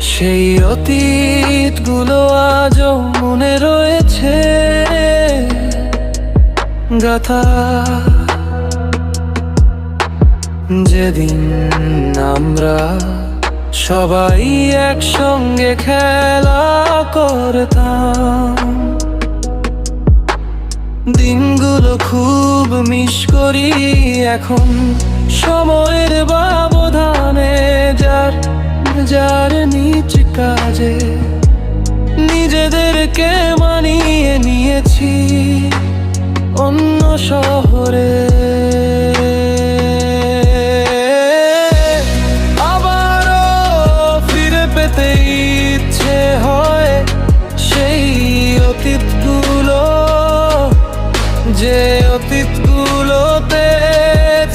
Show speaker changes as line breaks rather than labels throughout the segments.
সেই অতীতগুলো আজও মনে রয়েছে গাথা। যেদিন আমরা সবাই একসঙ্গে খেলা করতাম, দিনগুলো খুব মিস করি এখন সময়ের ব্যবধানে। যার নিজ কাজে নিজেদেরকে মানিয়ে নিয়েছি অন্য শহরে। আবারও ফিরে পেতে ইচ্ছে হয় সেই অতীতগুলো, যে অতীতগুলোতে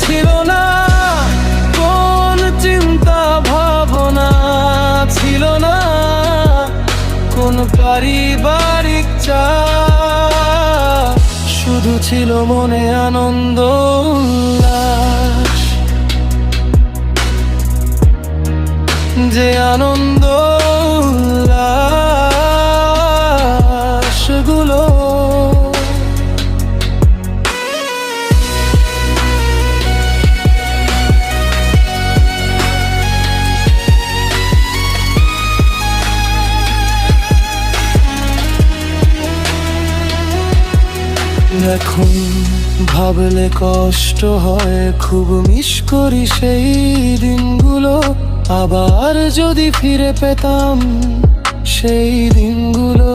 ছিল না কোন চিন্তা ভাবনা, ছিল না কোন পারিবারিক চাপ, শুধু ছিল মনে আনন্দ উল্লাস। যে আনন্দ উল্লাসগুলো এখন ভাবলে কষ্ট হয়, খুব মিস করি সেই দিনগুলো। আবার যদি ফিরে পেতাম সেই দিনগুলো।